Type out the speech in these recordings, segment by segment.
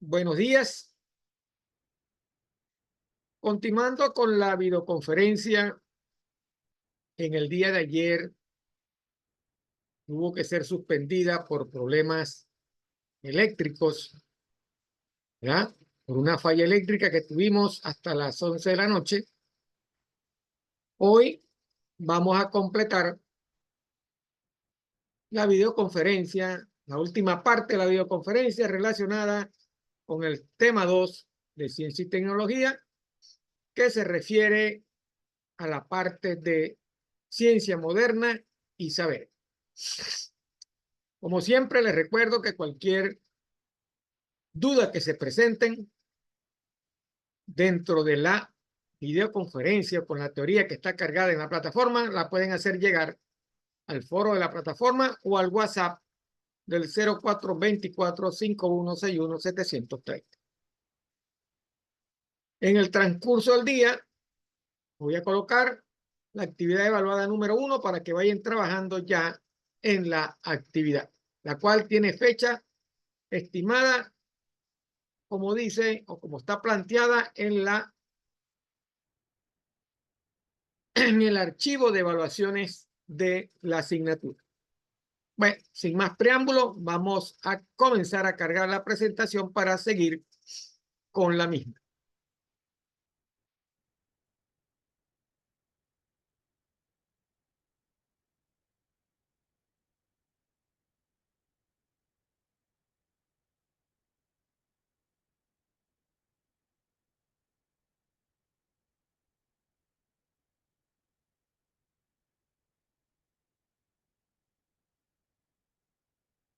Buenos días. Continuando con la videoconferencia, en el día de ayer tuvo que ser suspendida por problemas eléctricos, ¿verdad? Por una falla eléctrica que tuvimos hasta las 11 de la noche. Hoy vamos a completar la videoconferencia, la última parte de la videoconferencia relacionada con el tema 2 de ciencia y tecnología, que se refiere a la parte de ciencia moderna y saber. Como siempre, les recuerdo que cualquier duda que se presenten dentro de la videoconferencia con la teoría que está cargada en la plataforma, la pueden hacer llegar al foro de la plataforma o al WhatsApp del 0424-5161-730. En el transcurso del día, voy a colocar la actividad evaluada número 1 para que vayan trabajando ya en la actividad, la cual tiene fecha estimada, como dice o como está planteada en el archivo de evaluaciones de la asignatura. Bueno, sin más preámbulo, vamos a comenzar a cargar la presentación para seguir con la misma.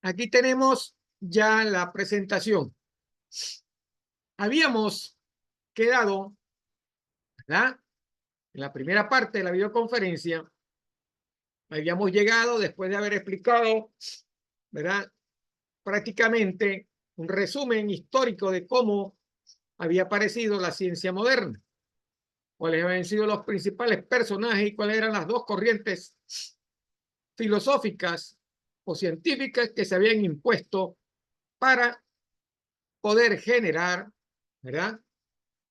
Aquí tenemos ya la presentación. Habíamos quedado, ¿verdad? En la primera parte de la videoconferencia, habíamos llegado después de haber explicado, ¿verdad? Prácticamente un resumen histórico de cómo había aparecido la ciencia moderna, cuáles habían sido los principales personajes y cuáles eran las dos corrientes filosóficas o científicas que se habían impuesto para poder generar, ¿verdad?,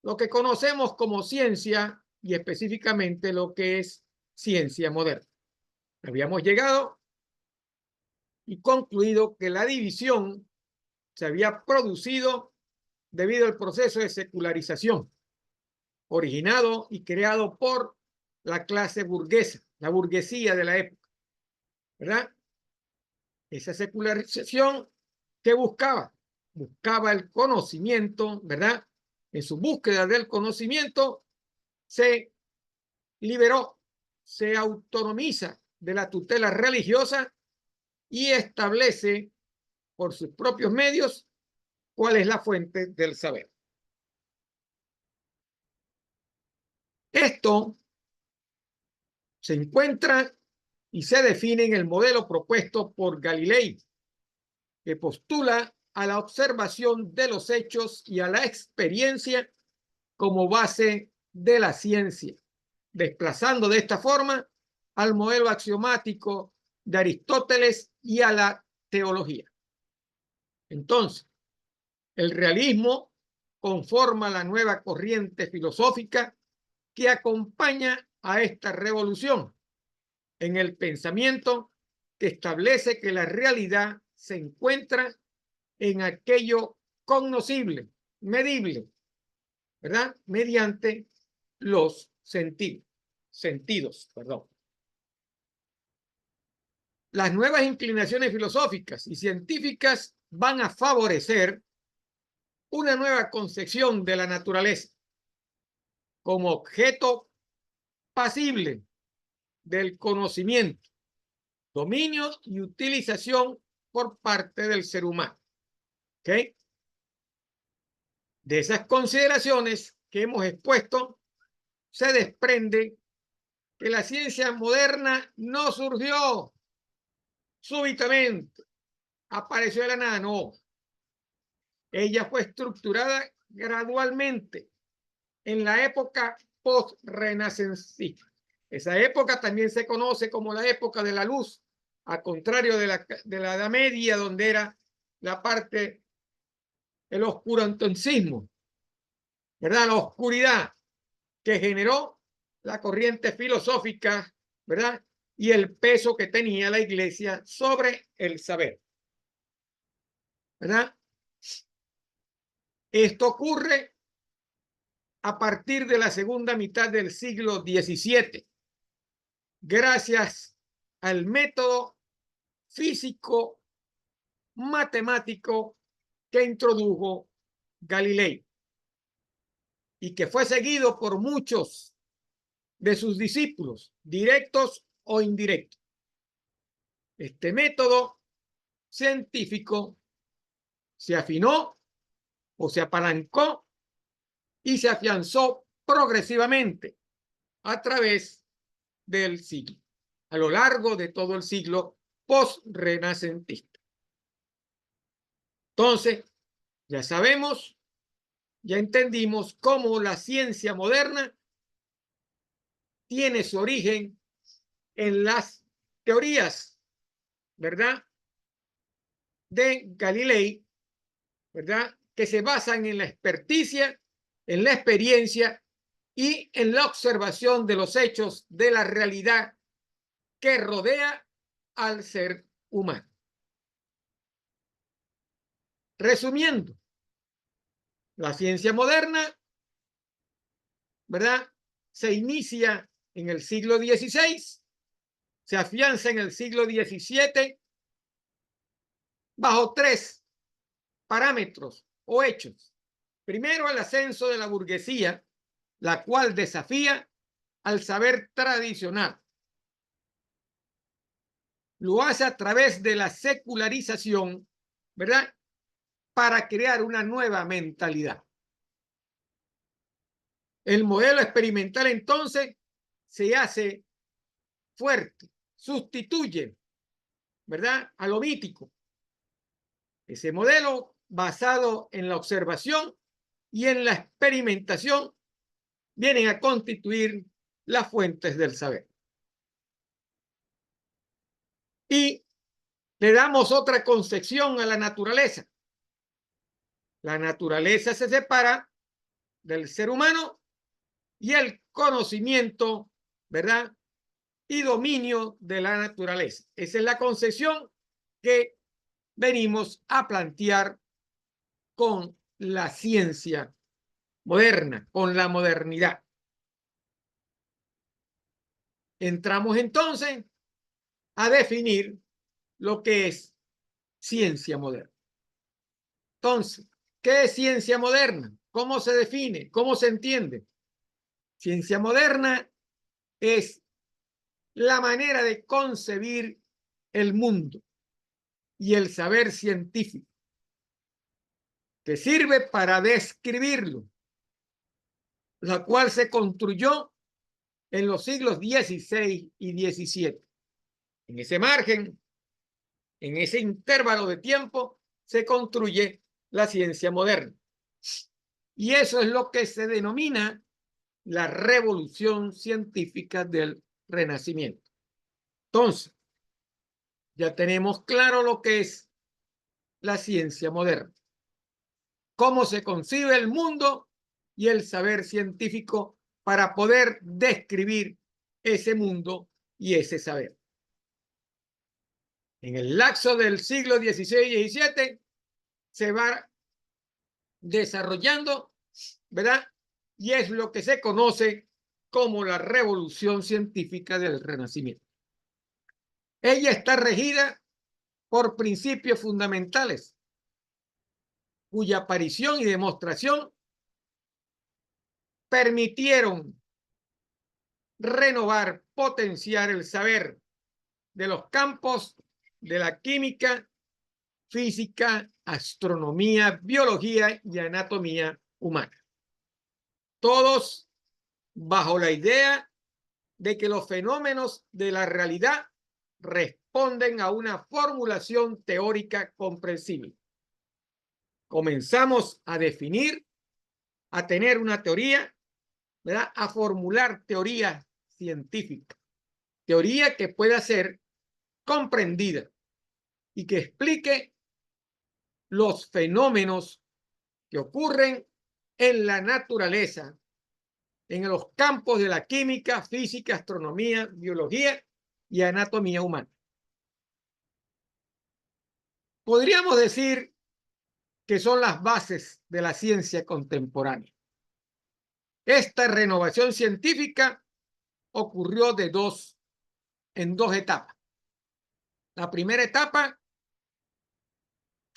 lo que conocemos como ciencia y específicamente lo que es ciencia moderna. Habíamos llegado y concluido que la división se había producido debido al proceso de secularización originado y creado por la clase burguesa, la burguesía de la época, ¿verdad? Esa secularización que buscaba el conocimiento, ¿verdad? En su búsqueda del conocimiento se liberó, se autonomiza de la tutela religiosa y establece por sus propios medios cuál es la fuente del saber. Esto se encuentra y se define en el modelo propuesto por Galilei, que postula a la observación de los hechos y a la experiencia como base de la ciencia, desplazando de esta forma al modelo axiomático de Aristóteles y a la teología. Entonces, el realismo conforma la nueva corriente filosófica que acompaña a esta revolución en el pensamiento que establece que la realidad se encuentra en aquello cognoscible, medible, ¿verdad?, mediante los sentidos. Las nuevas inclinaciones filosóficas y científicas van a favorecer una nueva concepción de la naturaleza como objeto pasible del conocimiento, dominio y utilización por parte del ser humano. ¿Okay? De esas consideraciones que hemos expuesto, se desprende que la ciencia moderna no surgió súbitamente, apareció de la nada, no. Ella fue estructurada gradualmente en la época post-renacentista. Esa época también se conoce como la época de la luz, a contrario de la Edad Media, donde era la parte el oscurantismo, ¿verdad? La oscuridad que generó la corriente filosófica, ¿verdad? Y el peso que tenía la iglesia sobre el saber, ¿verdad? Esto ocurre a partir de la segunda mitad del siglo XVII, gracias al método físico matemático que introdujo Galilei y que fue seguido por muchos de sus discípulos, directos o indirectos. Este método científico se afinó o se apalancó y se afianzó progresivamente a través del siglo, a lo largo de todo el siglo post-renacentista. Entonces, ya sabemos, ya entendimos cómo la ciencia moderna tiene su origen en las teorías, ¿verdad?, de Galilei, ¿verdad?, que se basan en la experticia, en la experiencia y en la observación de los hechos de la realidad que rodea al ser humano. Resumiendo, la ciencia moderna, ¿verdad?, se inicia en el siglo XVI, se afianza en el siglo XVII bajo tres parámetros o hechos. Primero, el ascenso de la burguesía, la cual desafía al saber tradicional. Lo hace a través de la secularización, ¿verdad?, para crear una nueva mentalidad. El modelo experimental entonces se hace fuerte, sustituye, ¿verdad?, a lo mítico. Ese modelo basado en la observación y en la experimentación vienen a constituir las fuentes del saber. Y le damos otra concepción a la naturaleza. La naturaleza se separa del ser humano y el conocimiento, ¿verdad?, y dominio de la naturaleza. Esa es la concepción que venimos a plantear con la ciencia moderna, con la modernidad. Entramos entonces a definir lo que es ciencia moderna. Entonces, ¿qué es ciencia moderna? ¿Cómo se define? ¿Cómo se entiende? Ciencia moderna es la manera de concebir el mundo y el saber científico que sirve para describirlo, la cual se construyó en los siglos XVI y XVII. En ese margen, en ese intervalo de tiempo, se construye la ciencia moderna. Y eso es lo que se denomina la revolución científica del Renacimiento. Entonces, ya tenemos claro lo que es la ciencia moderna, cómo se concibe el mundo y el saber científico para poder describir ese mundo y ese saber. En el lapso del siglo XVI y XVII se va desarrollando, ¿verdad?, y es lo que se conoce como la revolución científica del Renacimiento. Ella está regida por principios fundamentales, cuya aparición y demostración permitieron renovar, potenciar el saber de los campos de la química, física, astronomía, biología y anatomía humana. Todos bajo la idea de que los fenómenos de la realidad responden a una formulación teórica comprensible. Comenzamos a definir, a tener una teoría, ¿verdad?, a formular teoría científica, teoría que pueda ser comprendida y que explique los fenómenos que ocurren en la naturaleza, en los campos de la química, física, astronomía, biología y anatomía humana. Podríamos decir que son las bases de la ciencia contemporánea. Esta renovación científica ocurrió en dos etapas. La primera etapa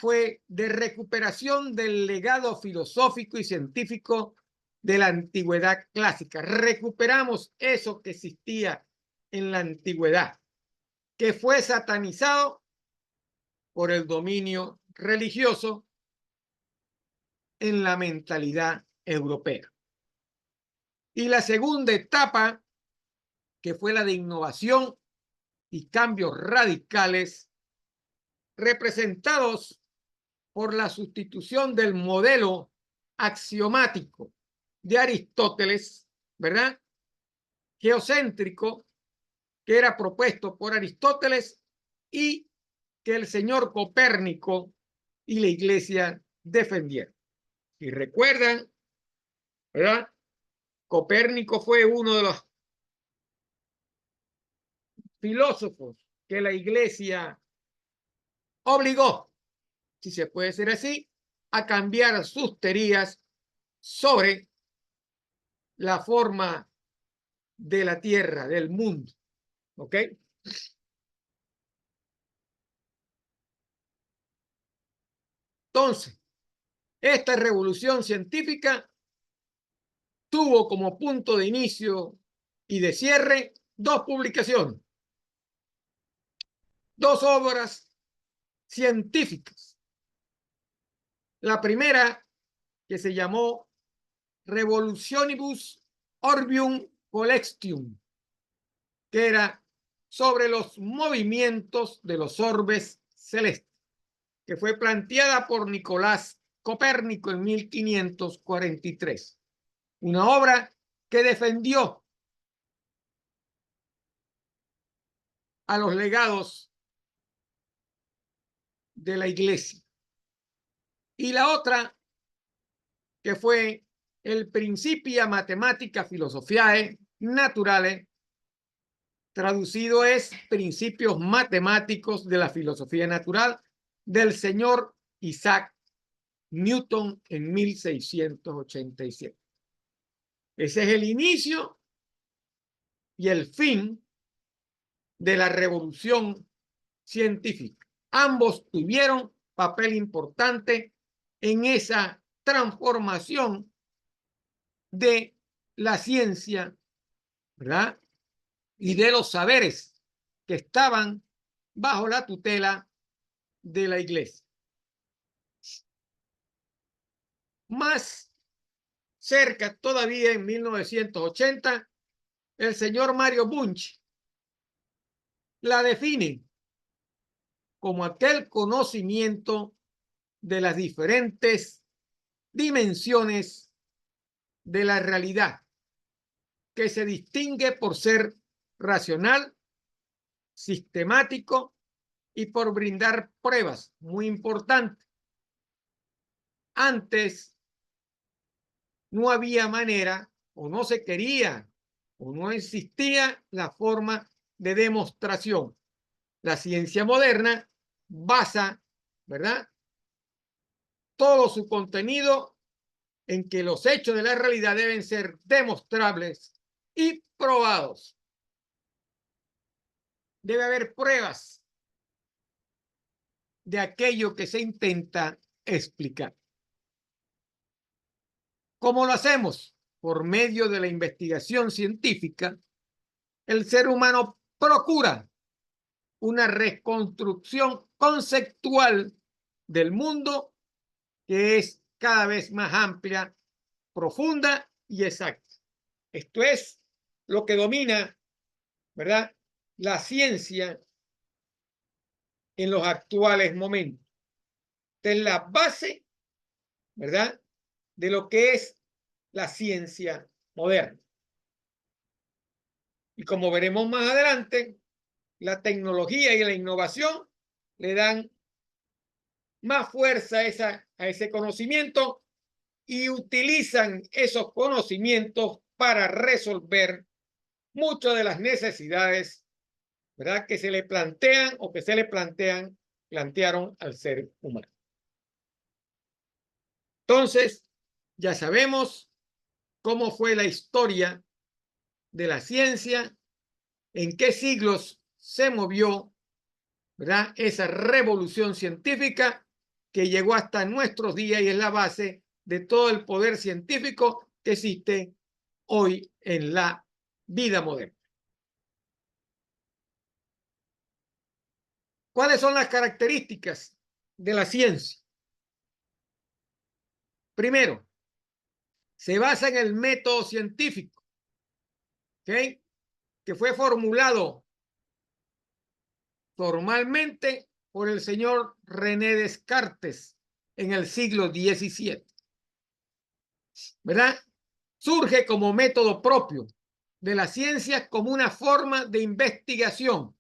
fue de recuperación del legado filosófico y científico de la antigüedad clásica. Recuperamos eso que existía en la antigüedad, que fue satanizado por el dominio religioso en la mentalidad europea. Y la segunda etapa, que fue la de innovación y cambios radicales, representados por la sustitución del modelo axiomático de Aristóteles, ¿verdad? Geocéntrico, que era propuesto por Aristóteles y que el señor Copérnico y la Iglesia defendieron. Y recuerdan, ¿verdad? Copérnico fue uno de los filósofos que la Iglesia obligó, si se puede decir así, a cambiar sus teorías sobre la forma de la Tierra, del mundo. ¿Ok? Entonces, esta revolución científica tuvo como punto de inicio y de cierre dos publicaciones, dos obras científicas. La primera, que se llamó Revolutionibus Orbium Coelestium, que era sobre los movimientos de los orbes celestes, que fue planteada por Nicolás Copérnico en 1543. Una obra que defendió a los legados de la Iglesia. Y la otra, que fue el Principia Mathematica Philosophiae Naturale, traducido es Principios Matemáticos de la Filosofía Natural, del señor Isaac Newton en 1687. Ese es el inicio y el fin de la revolución científica. Ambos tuvieron papel importante en esa transformación de la ciencia, ¿verdad? Y de los saberes que estaban bajo la tutela de la Iglesia. Más cerca todavía, en 1980, el señor Mario Bunge la define como aquel conocimiento de las diferentes dimensiones de la realidad, que se distingue por ser racional, sistemático y por brindar pruebas, muy importante. Antes no había manera, o no se quería, o no existía la forma de demostración. La ciencia moderna basa, ¿verdad?, todo su contenido en que los hechos de la realidad deben ser demostrables y probados. Debe haber pruebas de aquello que se intenta explicar. ¿Cómo lo hacemos? Por medio de la investigación científica, el ser humano procura una reconstrucción conceptual del mundo que es cada vez más amplia, profunda y exacta. Esto es lo que domina, ¿verdad?, la ciencia en los actuales momentos. Esta es la base, ¿verdad?, de lo que es la ciencia moderna. Y como veremos más adelante, la tecnología y la innovación le dan más fuerza a ese conocimiento y utilizan esos conocimientos para resolver muchas de las necesidades, ¿verdad?, que se le plantean o que se le plantearon al ser humano. Entonces, ya sabemos cómo fue la historia de la ciencia, en qué siglos se movió, ¿verdad?, esa revolución científica que llegó hasta nuestros días y es la base de todo el poder científico que existe hoy en la vida moderna. ¿Cuáles son las características de la ciencia? Primero, se basa en el método científico, ¿okay?, que fue formulado formalmente por el señor René Descartes en el siglo XVII, ¿verdad? Surge como método propio de la ciencia como una forma de investigación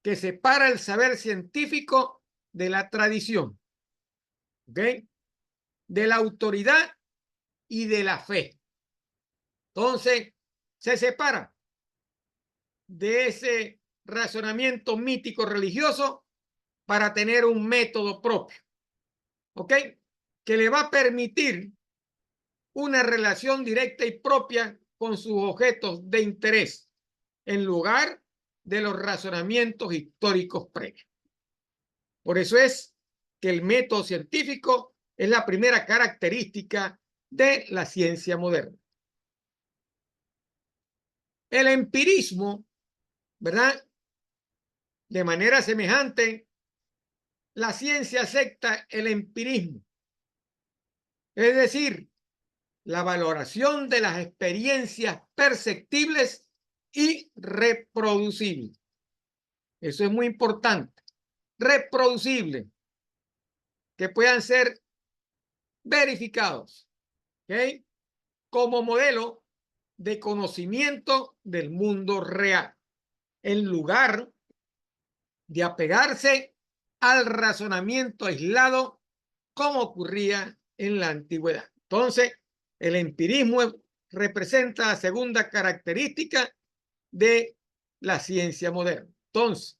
que separa el saber científico de la tradición, ¿ok?, de la autoridad y de la fe. Entonces, se separa de ese razonamiento mítico religioso para tener un método propio, ¿ok?, que le va a permitir una relación directa y propia con sus objetos de interés, en lugar de los razonamientos históricos previos. Por eso es que el método científico es la primera característica de la ciencia moderna. El empirismo, ¿verdad? De manera semejante, la ciencia acepta el empirismo, es decir, la valoración de las experiencias perceptibles y reproducibles. Eso es muy importante. Reproducibles, que puedan ser verificados, ¿ok?, como modelo de conocimiento del mundo real, en lugar de apegarse al razonamiento aislado como ocurría en la antigüedad. Entonces, el empirismo representa la segunda característica de la ciencia moderna. Entonces,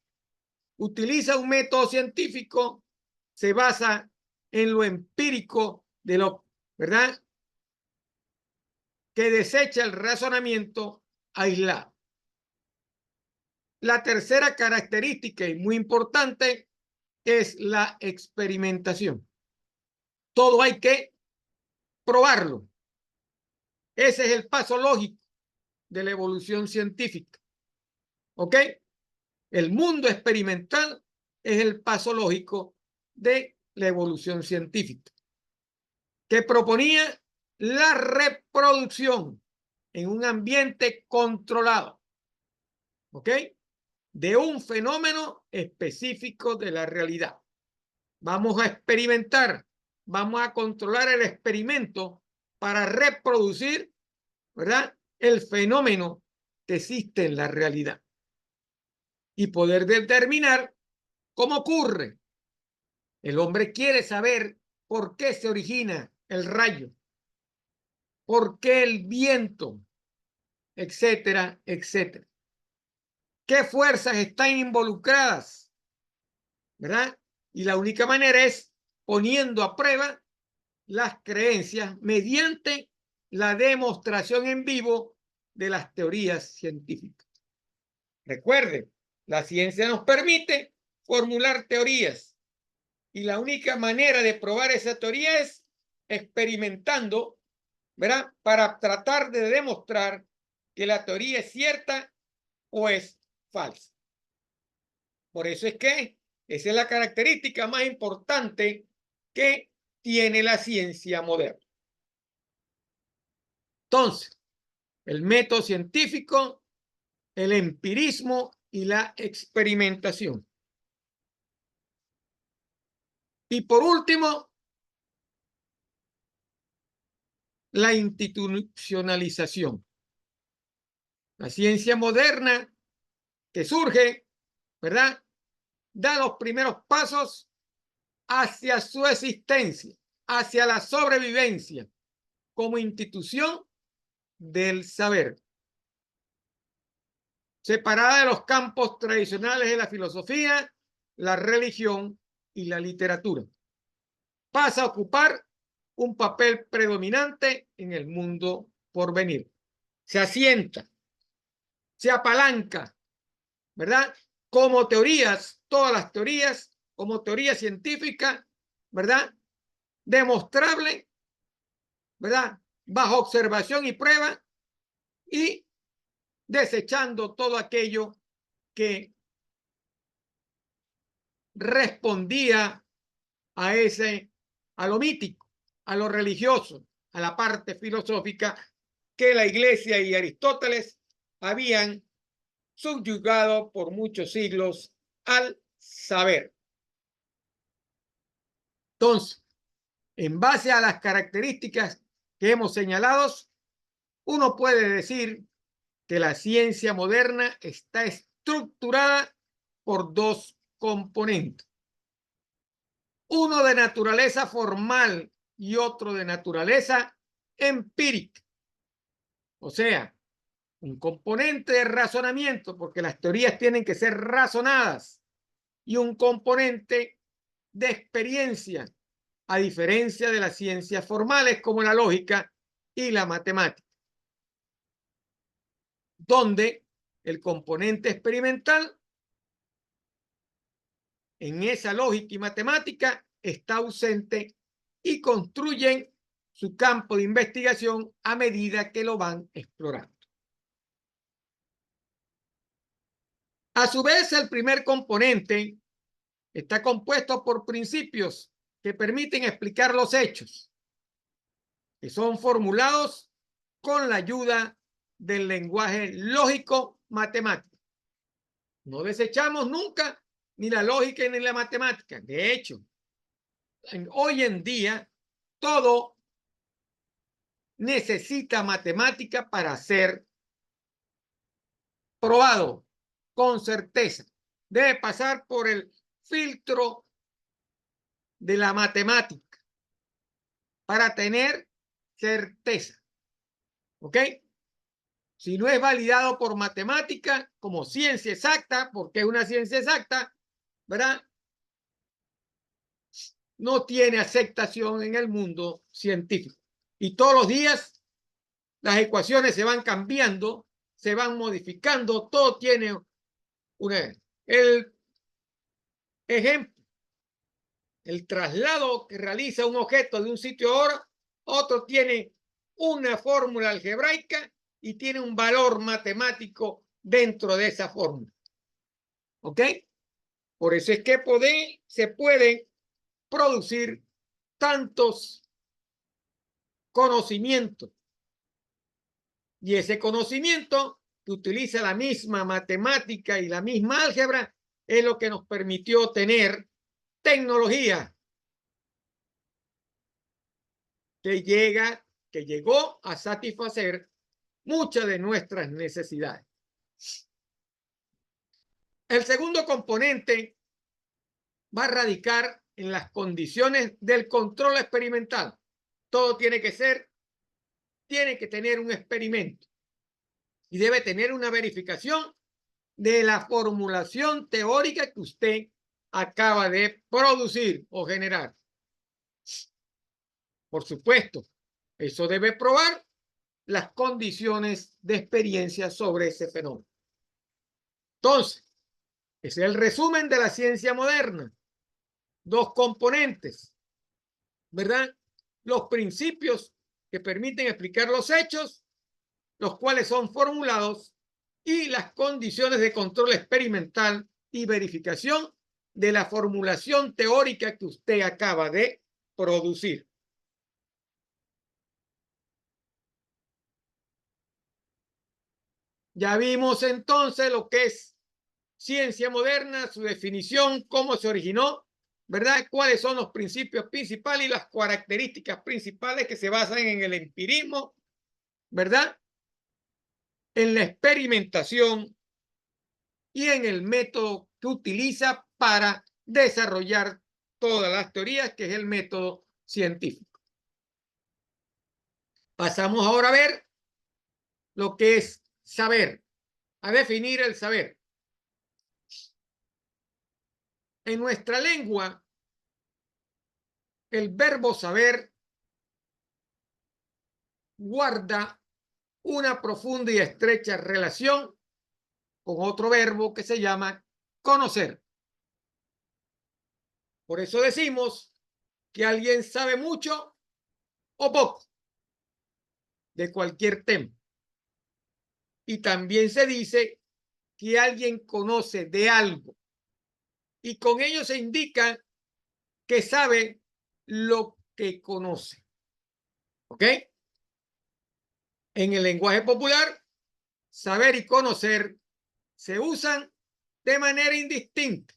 utiliza un método científico, se basa en lo empírico de lo, ¿verdad?, que desecha el razonamiento aislado. La tercera característica y muy importante es la experimentación. Todo hay que probarlo. Ese es el paso lógico de la evolución científica. ¿Ok? El mundo experimental es el paso lógico de la evolución científica, que proponía la reproducción en un ambiente controlado, ¿ok?, de un fenómeno específico de la realidad. Vamos a experimentar, vamos a controlar el experimento para reproducir, ¿verdad?, el fenómeno que existe en la realidad y poder determinar cómo ocurre. El hombre quiere saber por qué se origina el rayo, por qué el viento, etcétera, etcétera. ¿Qué fuerzas están involucradas? ¿Verdad? Y la única manera es poniendo a prueba las creencias mediante la demostración en vivo de las teorías científicas. Recuerden, la ciencia nos permite formular teorías y la única manera de probar esa teoría es experimentando, ¿verdad?, para tratar de demostrar que la teoría es cierta o es falsa. Por eso es que esa es la característica más importante que tiene la ciencia moderna. Entonces, el método científico, el empirismo y la experimentación. Y por último, la institucionalización. La ciencia moderna que surge, ¿verdad?, da los primeros pasos hacia su existencia, hacia la sobrevivencia como institución del saber, separada de los campos tradicionales de la filosofía, la religión y la literatura. Pasa a ocupar un papel predominante en el mundo por venir. Se asienta, se apalanca, ¿verdad? Como teorías, todas las teorías, como teoría científica, ¿verdad? Demostrable, ¿verdad? Bajo observación y prueba y desechando todo aquello que respondía a lo mítico, a lo religioso, a la parte filosófica que la Iglesia y Aristóteles habían subyugado por muchos siglos al saber. Entonces, en base a las características que hemos señalado, uno puede decir que la ciencia moderna está estructurada por dos componentes. Uno de naturaleza formal y otro de naturaleza empírica. O sea, un componente de razonamiento, porque las teorías tienen que ser razonadas, y un componente de experiencia, a diferencia de las ciencias formales como la lógica y la matemática, donde el componente experimental en esa lógica y matemática está ausente y construyen su campo de investigación a medida que lo van explorando. A su vez, el primer componente está compuesto por principios que permiten explicar los hechos, que son formulados con la ayuda del lenguaje lógico-matemático. No desechamos nunca ni la lógica ni la matemática. De hecho, hoy en día todo necesita matemática para ser probado con certeza. Debe pasar por el filtro de la matemática para tener certeza. ¿Ok? Si no es validado por matemática como ciencia exacta, porque es una ciencia exacta, ¿verdad? No tiene aceptación en el mundo científico. Y todos los días las ecuaciones se van cambiando, se van modificando, todo tiene una... El ejemplo, el traslado que realiza un objeto de un sitio a otro tiene una fórmula algebraica y tiene un valor matemático dentro de esa fórmula. ¿Ok? Por eso es que se pueden producir tantos conocimientos. Y ese conocimiento que utiliza la misma matemática y la misma álgebra es lo que nos permitió tener tecnología que llegó a satisfacer muchas de nuestras necesidades. El segundo componente va a radicar en las condiciones del control experimental. Todo tiene que tener un experimento y debe tener una verificación de la formulación teórica que usted acaba de producir o generar. Por supuesto, eso debe probar las condiciones de experiencia sobre ese fenómeno. Entonces, ese es el resumen de la ciencia moderna. Dos componentes, ¿verdad? Los principios que permiten explicar los hechos, los cuales son formulados, y las condiciones de control experimental y verificación de la formulación teórica que usted acaba de producir. Ya vimos entonces lo que es ciencia moderna, su definición, cómo se originó, ¿verdad? Cuáles son los principios principales y las características principales que se basan en el empirismo, ¿verdad? En la experimentación y en el método que utiliza para desarrollar todas las teorías, que es el método científico. Pasamos ahora a ver lo que es saber, a definir el saber. En nuestra lengua, el verbo saber guarda una profunda y estrecha relación con otro verbo que se llama conocer. Por eso decimos que alguien sabe mucho o poco de cualquier tema. Y también se dice que alguien conoce de algo. Y con ello se indica que sabe lo que conoce. ¿Ok? En el lenguaje popular, saber y conocer se usan de manera indistinta.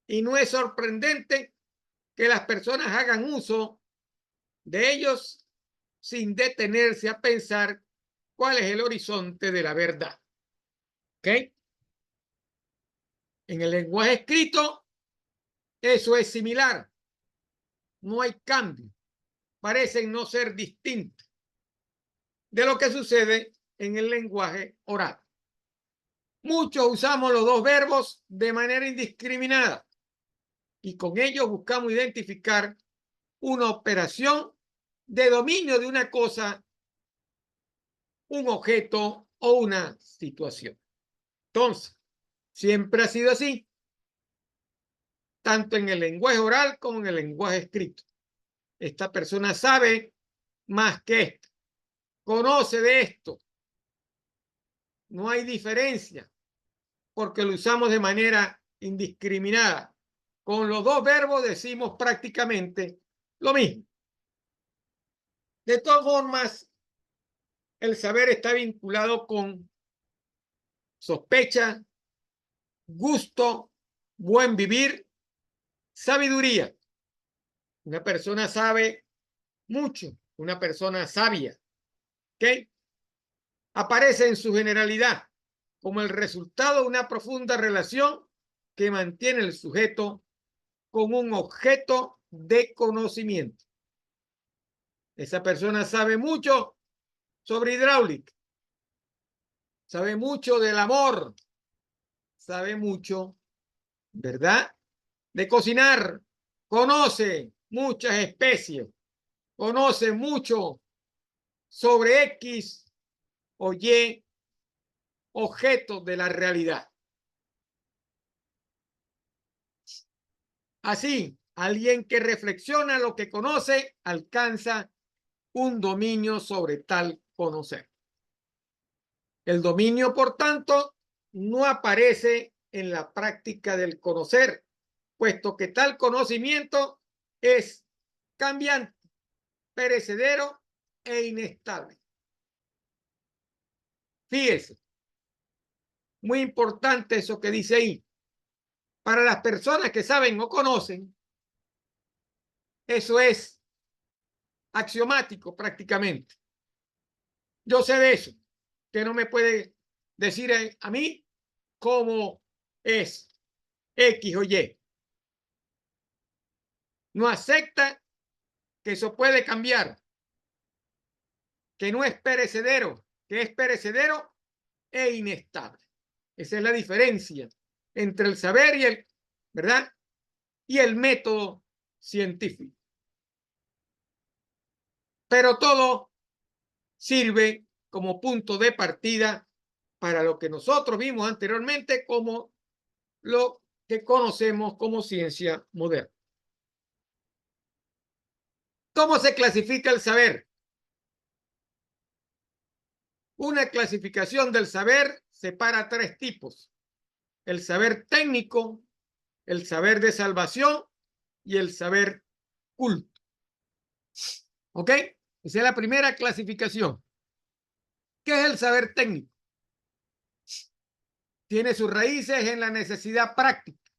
Y no es sorprendente que las personas hagan uso de ellos sin detenerse a pensar cuál es el horizonte de la verdad. ¿Ok? En el lenguaje escrito, eso es similar. No hay cambio. Parecen no ser distintos de lo que sucede en el lenguaje oral. Muchos usamos los dos verbos de manera indiscriminada y con ello buscamos identificar una operación de dominio de una cosa, un objeto o una situación. Entonces, siempre ha sido así, tanto en el lenguaje oral como en el lenguaje escrito. Esta persona sabe más que esto, conoce de esto. No hay diferencia porque lo usamos de manera indiscriminada. Con los dos verbos decimos prácticamente lo mismo. De todas formas, el saber está vinculado con sospecha, gusto, buen vivir, sabiduría. Una persona sabe mucho, una persona sabia, ¿ok? Aparece en su generalidad como el resultado de una profunda relación que mantiene el sujeto con un objeto de conocimiento. Esa persona sabe mucho sobre hidráulica, sabe mucho del amor, sabe mucho, ¿verdad?, de cocinar, conoce muchas especies, conoce mucho sobre X o Y objetos de la realidad. Así, alguien que reflexiona lo que conoce alcanza un dominio sobre tal conocer. El dominio, por tanto, no aparece en la práctica del conocer, puesto que tal conocimiento es cambiante, perecedero e inestable. Fíjese, muy importante eso que dice ahí. Para las personas que saben o conocen, eso es axiomático prácticamente. Yo sé de eso, que no me puede decir a mí cómo es X o Y. No acepta que eso puede cambiar, que no es perecedero, que es perecedero e inestable. Esa es la diferencia entre el saber y el, ¿verdad?, y el método científico. Pero todo sirve como punto de partida para lo que nosotros vimos anteriormente como lo que conocemos como ciencia moderna. ¿Cómo se clasifica el saber? Una clasificación del saber separa tres tipos: el saber técnico, el saber de salvación y el saber culto. ¿Ok? Esa es la primera clasificación. ¿Qué es el saber técnico? Tiene sus raíces en la necesidad práctica,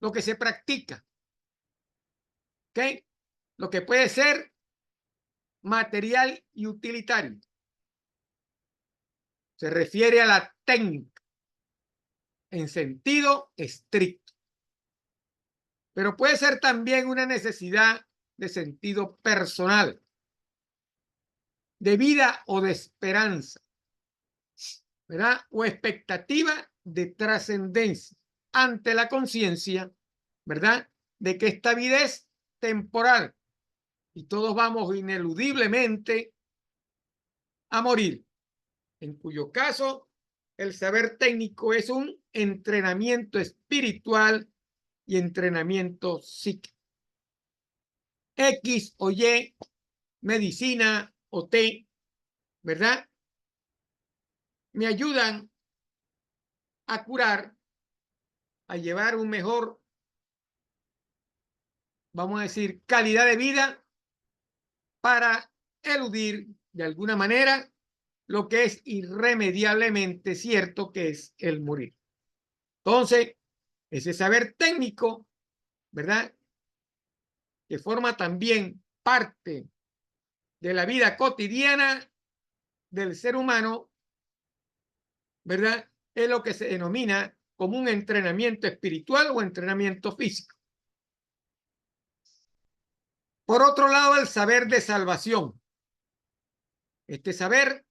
lo que se practica. ¿Ok? Lo que puede ser material y utilitario. Se refiere a la técnica en sentido estricto. pero puede ser también una necesidad de sentido personal, de vida o de esperanza, ¿verdad? O expectativa de trascendencia ante la conciencia, ¿verdad? De que esta vida es temporal y todos vamos ineludiblemente a morir, en cuyo caso el saber técnico es un entrenamiento espiritual y entrenamiento psíquico. X o Y, medicina o T, ¿verdad? Me ayudan a curar, a llevar un mejor, vamos a decir, calidad de vida para eludir de alguna manera lo que es irremediablemente cierto, que es el morir. Entonces, ese saber técnico, ¿verdad? Que forma también parte de la vida cotidiana del ser humano, ¿verdad? Es lo que se denomina como un entrenamiento espiritual o entrenamiento físico. Por otro lado, el saber de salvación. Este saber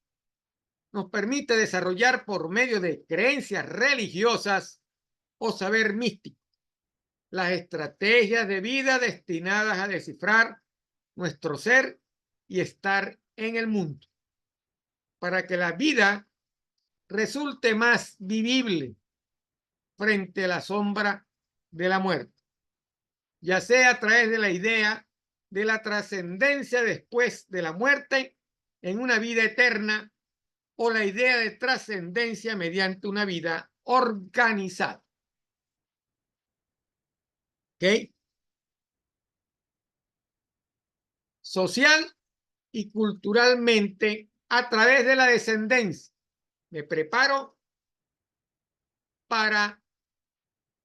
nos permite desarrollar por medio de creencias religiosas o saber místico las estrategias de vida destinadas a descifrar nuestro ser y estar en el mundo, para que la vida resulte más vivible frente a la sombra de la muerte, ya sea a través de la idea de la trascendencia después de la muerte en una vida eterna o la idea de trascendencia mediante una vida organizada. ¿Ok? Social y culturalmente a través de la descendencia. Me preparo para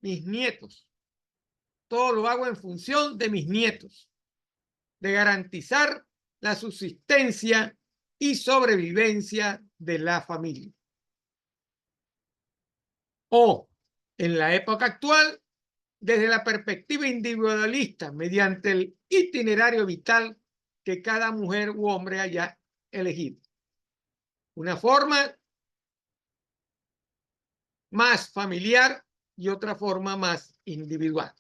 mis nietos. Todo lo hago en función de mis nietos, de garantizar la subsistencia y sobrevivencia de la familia. O, en la época actual, desde la perspectiva individualista, mediante el itinerario vital que cada mujer u hombre haya elegido. Una forma más familiar y otra forma más individual.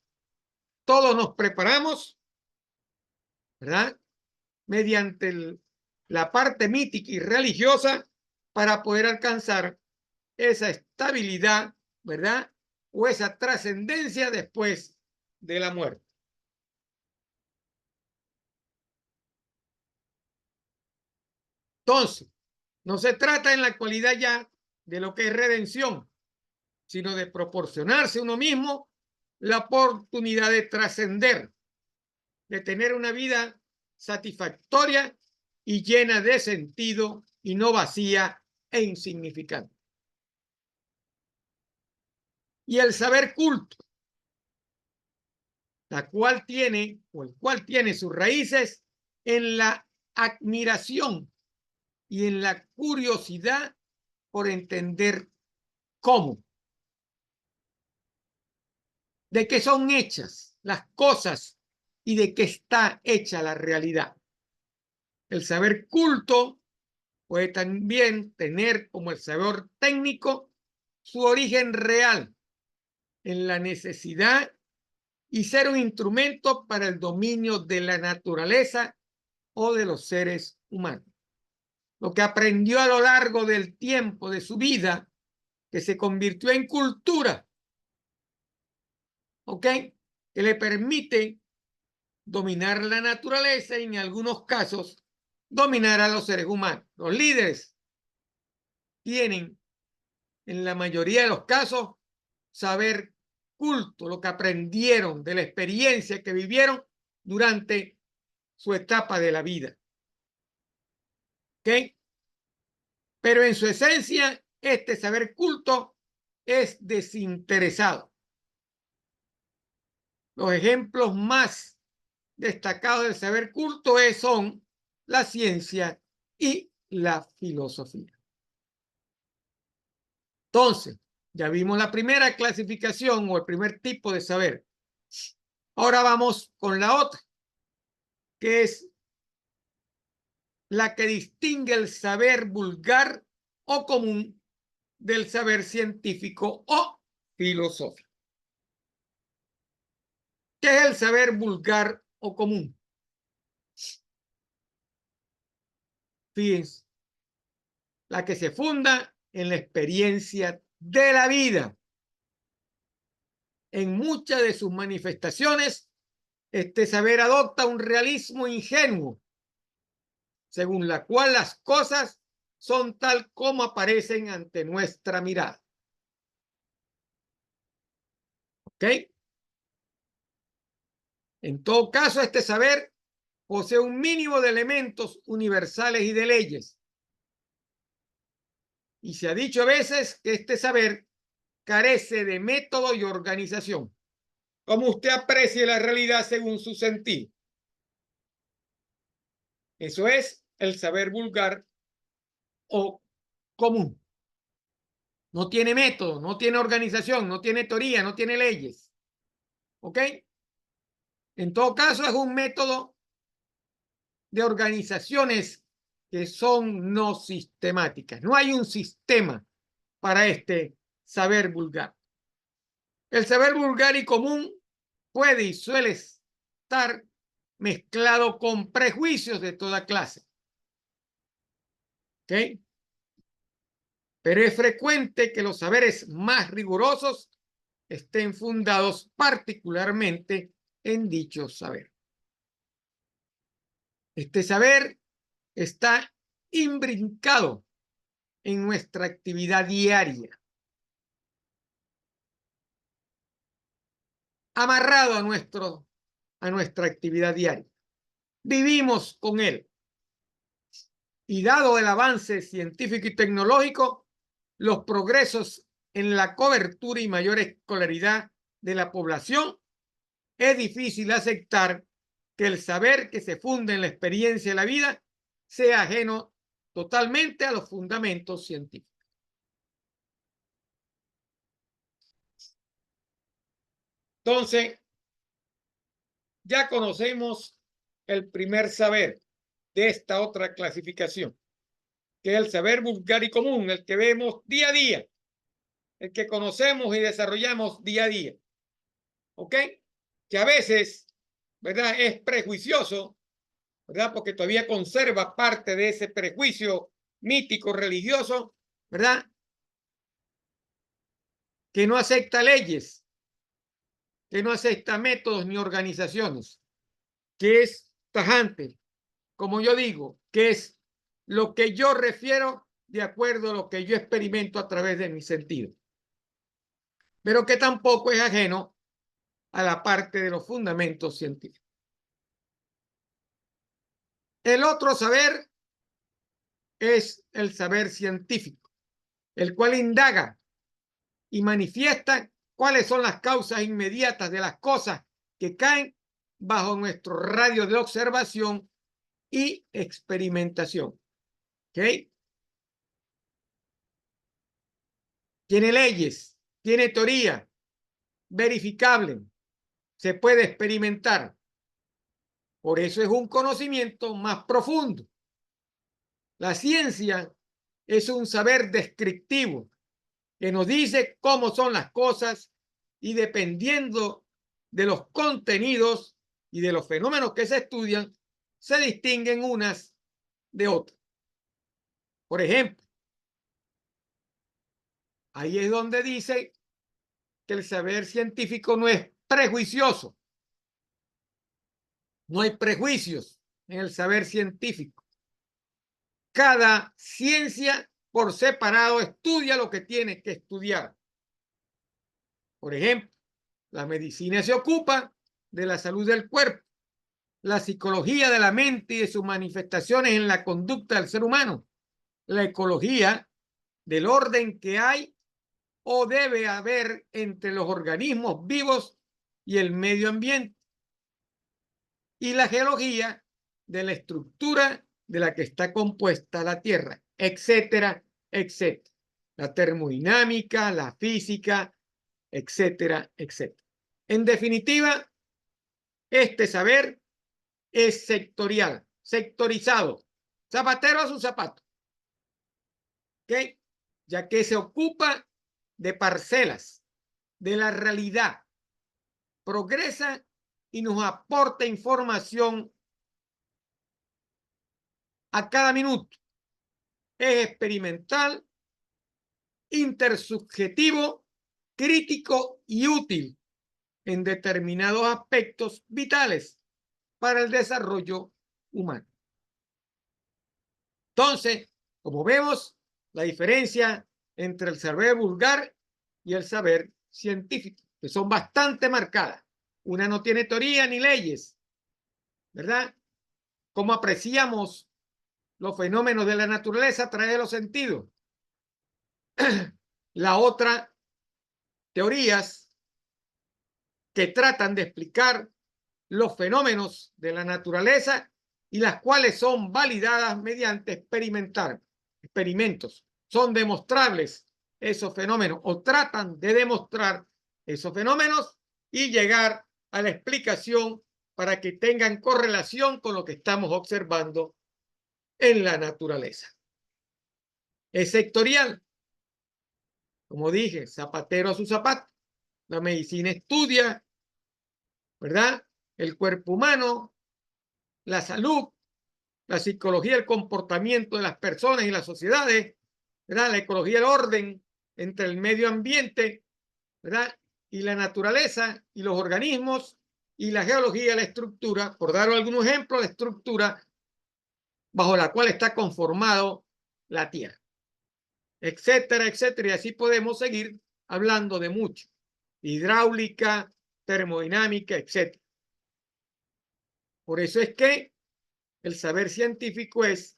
Todos nos preparamos, ¿verdad? Mediante la parte mítica y religiosa para poder alcanzar esa estabilidad, ¿verdad? O esa trascendencia después de la muerte. Entonces, no se trata en la actualidad ya de lo que es redención, sino de proporcionarse uno mismo la oportunidad de trascender, de tener una vida satisfactoria y llena de sentido y no vacía e insignificante. Y el saber culto, la cual tiene o el cual tiene sus raíces en la admiración y en la curiosidad por entender cómo, de qué son hechas las cosas y de qué está hecha la realidad. El saber culto puede también tener como el saber técnico su origen real en la necesidad y ser un instrumento para el dominio de la naturaleza o de los seres humanos. Lo que aprendió a lo largo del tiempo de su vida, que se convirtió en cultura, ¿ok? Que le permite dominar la naturaleza y en algunos casos dominar a los seres humanos. Los líderes tienen, en la mayoría de los casos, saber culto, lo que aprendieron de la experiencia que vivieron durante su etapa de la vida. ¿Ok? Pero en su esencia, este saber culto es desinteresado. Los ejemplos más destacados del saber culto son la ciencia y la filosofía. Entonces, ya vimos la primera clasificación o el primer tipo de saber. Ahora vamos con la otra, que es la que distingue el saber vulgar o común del saber científico o filosófico. ¿Qué es el saber vulgar o común? Fíjense, la que se funda en la experiencia de la vida. En muchas de sus manifestaciones, este saber adopta un realismo ingenuo, según la cual las cosas son tal como aparecen ante nuestra mirada. ¿Ok? En todo caso, este saber posee un mínimo de elementos universales y de leyes. Y se ha dicho a veces que este saber carece de método y organización. Como usted aprecie la realidad según su sentido. Eso es el saber vulgar o común. No tiene método, no tiene organización, no tiene teoría, no tiene leyes. ¿Ok? En todo caso, es un método de organizaciones que son no sistemáticas. No hay un sistema para este saber vulgar. El saber vulgar y común puede y suele estar mezclado con prejuicios de toda clase. ¿Ok? Pero es frecuente que los saberes más rigurosos estén fundados particularmente en dicho saber. Este saber está imbrincado en nuestra actividad diaria, amarrado a nuestra actividad diaria. Vivimos con él. Y dado el avance científico y tecnológico, los progresos en la cobertura y mayor escolaridad de la población, es difícil aceptar que el saber que se funde en la experiencia de la vida sea ajeno totalmente a los fundamentos científicos. Entonces, ya conocemos el primer saber de esta otra clasificación, que es el saber vulgar y común, el que vemos día a día, el que conocemos y desarrollamos día a día. ¿Ok? Que a veces, ¿verdad? Es prejuicioso, ¿verdad? Porque todavía conserva parte de ese prejuicio mítico religioso, ¿verdad? Que no acepta leyes, que no acepta métodos ni organizaciones, que es tajante, como yo digo, que es lo que yo refiero de acuerdo a lo que yo experimento a través de mi sentido, pero que tampoco es ajeno a la parte de los fundamentos científicos. El otro saber es el saber científico, el cual indaga y manifiesta cuáles son las causas inmediatas de las cosas que caen bajo nuestro radio de observación y experimentación. ¿Ok? Tiene leyes, tiene teoría, verificable, se puede experimentar. Por eso es un conocimiento más profundo. La ciencia es un saber descriptivo que nos dice cómo son las cosas y dependiendo de los contenidos y de los fenómenos que se estudian, se distinguen unas de otras. Por ejemplo, ahí es donde dice que el saber científico no es prejuicioso. No hay prejuicios en el saber científico. Cada ciencia por separado estudia lo que tiene que estudiar. Por ejemplo, la medicina se ocupa de la salud del cuerpo, la psicología de la mente y de sus manifestaciones en la conducta del ser humano, la ecología del orden que hay o debe haber entre los organismos vivos y el medio ambiente, y la geología de la estructura de la que está compuesta la Tierra, etcétera, etcétera. La termodinámica, la física, etcétera, etcétera. En definitiva, Este saber es sectorial, sectorizado, zapatero a su zapato, ¿ok? Ya que se ocupa de parcelas de la realidad, progresa y nos aporta información a cada minuto. Es experimental, intersubjetivo, crítico y útil en determinados aspectos vitales para el desarrollo humano. Entonces, como vemos, la diferencia entre el saber vulgar y el saber científico, que son bastante marcadas. Una no tiene teoría ni leyes, ¿verdad? ¿Cómo apreciamos los fenómenos de la naturaleza a través de los sentidos? La otra, teorías que tratan de explicar los fenómenos de la naturaleza y las cuales son validadas mediante experimentos. Son demostrables esos fenómenos o tratan de demostrar esos fenómenos y llegar a la explicación para que tengan correlación con lo que estamos observando en la naturaleza. Es sectorial. Como dije, zapatero a su zapato. La medicina estudia, ¿verdad?, el cuerpo humano, la salud, la psicología, el comportamiento de las personas y las sociedades, ¿verdad?, la ecología, el orden entre el medio ambiente, ¿verdad?, y la naturaleza y los organismos, y la geología, la estructura, por dar algún ejemplo, la estructura bajo la cual está conformado la Tierra, etcétera, etcétera. Y así podemos seguir hablando de mucho. Hidráulica, termodinámica, etcétera. Por eso es que el saber científico es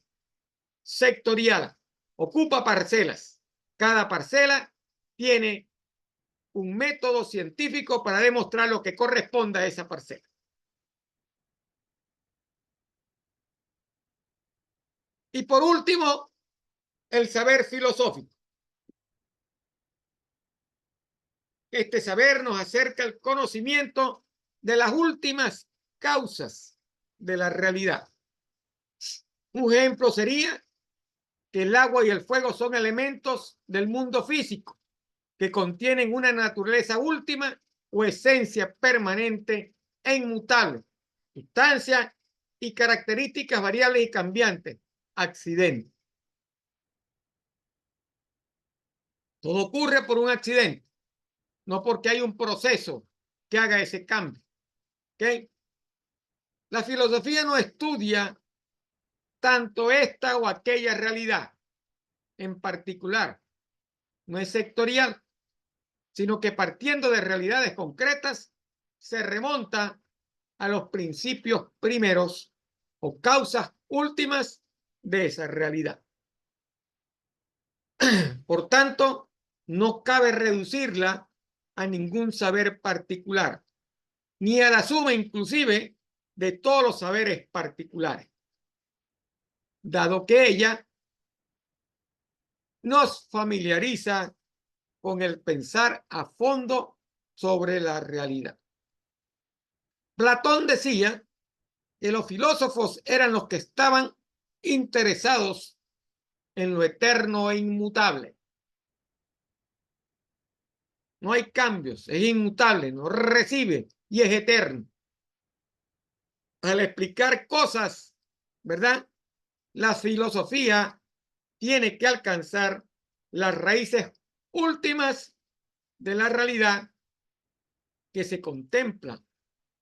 sectorial, ocupa parcelas. Cada parcela tiene un método científico para demostrar lo que corresponde a esa parcela. Y por último, el saber filosófico. Este saber nos acerca al conocimiento de las últimas causas de la realidad. Un ejemplo sería que el agua y el fuego son elementos del mundo físico que contienen una naturaleza última o esencia permanente e inmutable, sustancia y características variables y cambiantes, accidente. Todo ocurre por un accidente, no porque hay un proceso que haga ese cambio. ¿Okay? La filosofía no estudia tanto esta o aquella realidad en particular, no es sectorial, sino que partiendo de realidades concretas, se remonta a los principios primeros o causas últimas de esa realidad. Por tanto, no cabe reducirla a ningún saber particular, ni a la suma inclusive de todos los saberes particulares, dado que ella nos familiariza con el pensar a fondo sobre la realidad. Platón decía que los filósofos eran los que estaban interesados en lo eterno e inmutable. No hay cambios, es inmutable, no recibe y es eterno. Al explicar cosas, ¿verdad?, la filosofía tiene que alcanzar las raíces últimas de la realidad que se contempla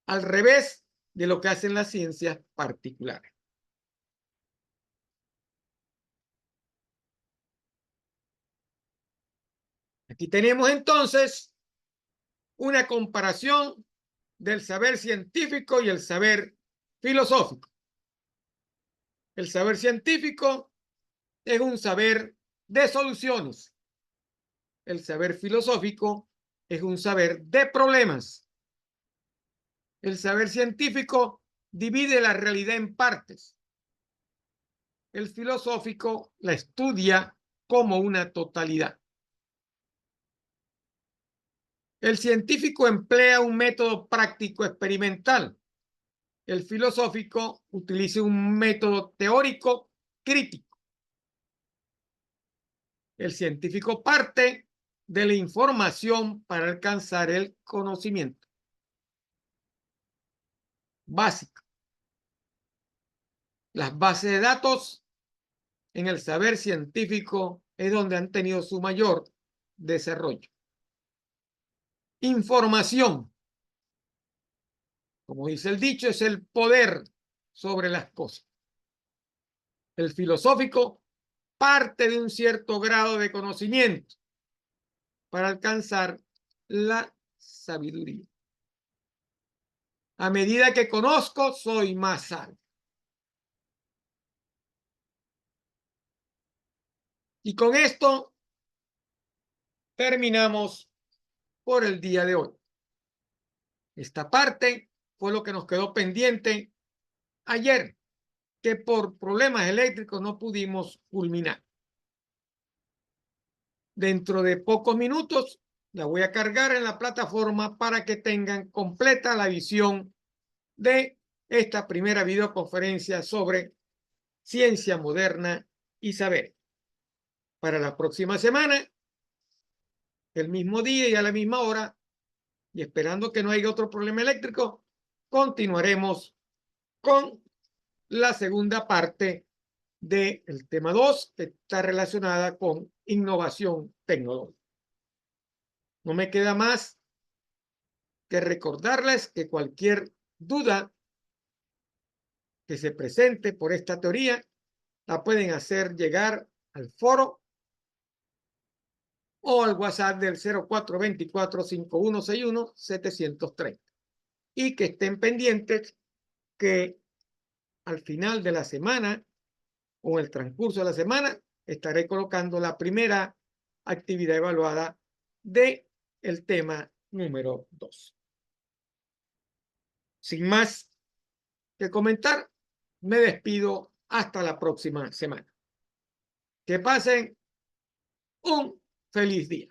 al revés de lo que hacen las ciencias particulares. Aquí tenemos entonces una comparación del saber científico y el saber filosófico. El saber científico es un saber de soluciones. El saber filosófico es un saber de problemas. El saber científico divide la realidad en partes. El filosófico la estudia como una totalidad. El científico emplea un método práctico experimental el filosófico utilice un método teórico crítico. El científico parte de la información para alcanzar el conocimiento básico. Las bases de datos en el saber científico es donde han tenido su mayor desarrollo. Información, como dice el dicho, es el poder sobre las cosas. El filosófico parte de un cierto grado de conocimiento para alcanzar la sabiduría. A medida que conozco, soy más sabio. Y con esto terminamos por el día de hoy. Esta parte fue lo que nos quedó pendiente ayer, que por problemas eléctricos no pudimos culminar. Dentro de pocos minutos la voy a cargar en la plataforma para que tengan completa la visión de esta primera videoconferencia sobre ciencia moderna y saber. Para la próxima semana, el mismo día y a la misma hora, y esperando que no haya otro problema eléctrico, continuaremos con la segunda parte del tema 2, que está relacionada con innovación tecnológica. No me queda más que recordarles que cualquier duda que se presente por esta teoría la pueden hacer llegar al foro o al WhatsApp del 0424-5161-730 y que estén pendientes que al final de la semana o en el transcurso de la semana estaré colocando la primera actividad evaluada de el tema número 2. Sin más que comentar, me despido hasta la próxima semana. Que pasen un feliz día.